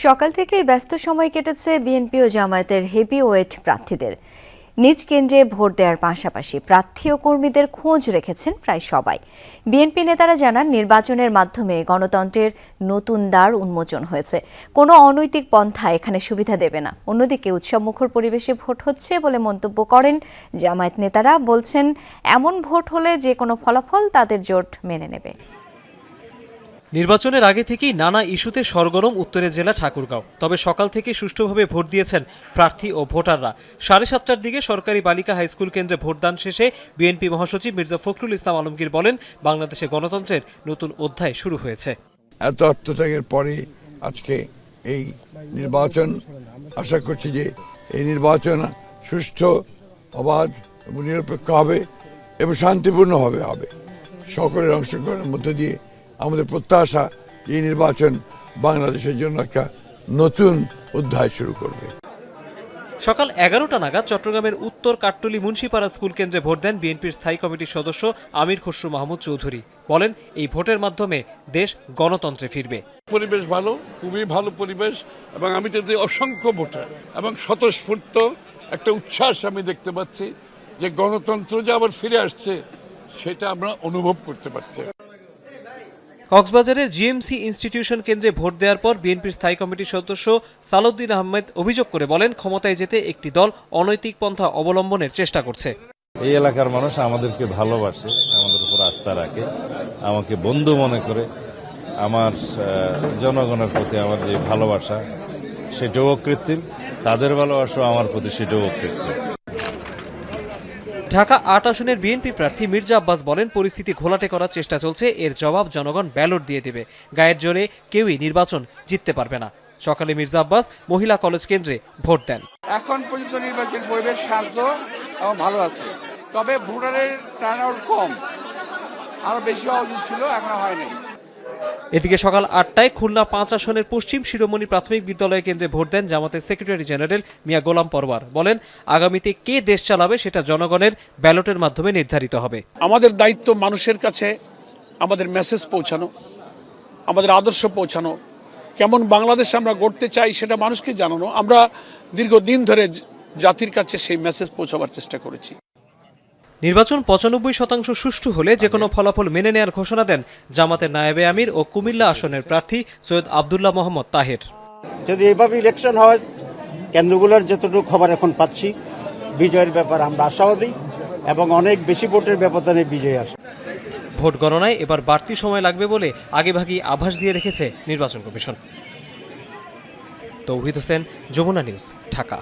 সকাল থেকেই ব্যস্ত সময় কেটেছে বিএনপি ও জামায়াতের হেভিওয়েট প্রার্থীদের। নিজ কেন্দ্রে ভোট দেওয়ার পাশাপাশি প্রার্থী ও কর্মীদের খোঁজ রেখেছেন প্রায় সবাই। বিএনপি নেতারা জানান, নির্বাচনের মাধ্যমে গণতন্ত্রের নতুন দ্বার উন্মোচন হয়েছে। কোনো অনৈতিক পন্থা এখানে সুবিধা দেবে না। অন্যদিকে উৎসবমুখর পরিবেশে ভোট হচ্ছে বলে মন্তব্য করেন জামায়াত নেতারা। বলছেন, এমন ভোট হলে যে কোনো ফলাফল তাদের জোট মেনে নেবে। নির্বাচনের আগে থেকেই নানা ইস্যুতে সরগরম উত্তরের জেলা ঠাকুরগাঁও। তবে সকাল থেকে সুষ্ঠুভাবে ভোট দিয়েছেন প্রার্থী ও ভোটাররা। 7:30টার দিকে সরকারি বালিকা হাইস্কুল কেন্দ্রে ভোটদান শেষে বিএনপি মহাসচিব মির্জা ফখরুল ইসলাম আলমগীর বলেন, বাংলাদেশে গণতন্ত্রের নতুন অধ্যায় শুরু হয়েছে। এত আত্মত্যাগের পরে আজকে এই নির্বাচন, আশা করছি যে এই নির্বাচন সুষ্ঠু, অবাধ এবং নিরপেক্ষ হবে এবং শান্তিপূর্ণভাবে হবে। সকলের অংশগ্রহণের মধ্য দিয়ে আমাদের প্রত্যাশা এই নির্বাচন বাংলাদেশের জন্য একটা নতুন অধ্যায় শুরু করবে। সকাল 11টা নাগাদ চট্টগ্রামের উত্তর কাট্টলী মুন্সিপাড়া স্কুল কেন্দ্রে ভোট দেন বিএনপির স্থায়ী কমিটির সদস্য আমির খসরু মাহমুদ চৌধুরী। বলেন, এই ভোটের মাধ্যমে দেশ গণতন্ত্রে ফিরবে। পরিবেশ ভালো, খুবই ভালো পরিবেশ, এবং আমি যদি অসংখ্য ভোটার এবং স্বতঃস্ফূর্ত একটা উচ্ছ্বাস আমি দেখতে পাচ্ছি যে গণতন্ত্র যে আবার ফিরে আসছে, সেটা আমরা অনুভব করতে পারছি। কক্সবাজারের জিএমসি ইনস্টিটিউশন কেন্দ্রে ভোট দেওয়ার পর বিএনপির স্থায়ী কমিটির সদস্য সালাউদ্দিন আহমেদ অভিযোগ করে বলেন, ক্ষমতায় যেতে একটি দল অনৈতিক পন্থা অবলম্বনের চেষ্টা করছে। এই এলাকার মানুষ আমাদেরকে ভালোবাসে, আমাদের উপর আস্থা রাখে, আমাকে বন্ধু মনে করে। আমার জনগণের প্রতি আমার যে ভালোবাসা, সেটাও অকৃত্রিম। তাদের ভালোবাসা আমার প্রতি, সেটাও অকৃত্রিম। ঢাকা 8 আসনের বিএনপি প্রার্থী মির্জা আব্বাস বলেন, পরিস্থিতি ঘোলাটে করার চেষ্টা চলছে। এর জবাব জনগণ ব্যালট দিয়ে দেবে। গায়ের জোরে কেউই নির্বাচন জিততে পারবে না। সকালে মির্জা আব্বাস মহিলা কলেজ কেন্দ্রে ভোট দেন। এখন পর্যন্ত নির্বাচন পরিবেশ শান্ত এবং ভালো আছে, তবে ভোটারের টার্নআউট কম, আরো বেশি হওয়া উচিত ছিল, এখন হয়নি। এদিকে সকাল 8টায় খুলনা 5 আসনের পশ্চিম শিরোমণি প্রাথমিক বিদ্যালয় কেন্দ্রে ভোট দেন জামাতের সেক্রেটারি জেনারেল মিয়া গোলাম পরওয়ার। বলেন, আগামীতে কে দেশ চালাবে সেটা জনগণের ব্যালটের মাধ্যমে নির্ধারিত হবে। আমাদের দায়িত্ব মানুষের কাছে আমাদের মেসেজ পৌঁছানো, আমাদের আদর্শ পৌঁছানো, কেমন বাংলাদেশ আমরা গড়তে চাই সেটা মানুষকে জানানো। আমরা দীর্ঘদিন ধরে জাতির কাছে সেই মেসেজ পৌঁছাবার চেষ্টা করেছি। নির্বাচন 95% সুষ্ঠু হলে যে কোনো ফলাফল মেনে নেওয়ার ঘোষণা দেন জামাতের নায়েবে আমির ও কুমিল্লা আসনের প্রার্থী সৈয়দ আবদুল্লাহ মোহাম্মদ তাহের। যদি এভাবে ইলেকশন হয়, কেন্দ্রগুলোর যতটুকু খবর এখন পাচ্ছি, বিজয়ের ব্যাপার আমরা আশাবাদী এবং অনেক বেশি ভোটের ব্যবধানে বিজয় আসে। ভোট গণনায় এবার বাড়তি সময় লাগবে বলে আগেভাগেই আভাস দিয়ে রেখেছে নির্বাচন কমিশন। তৌহিদ হোসেন, যমুনা নিউজ, ঢাকা।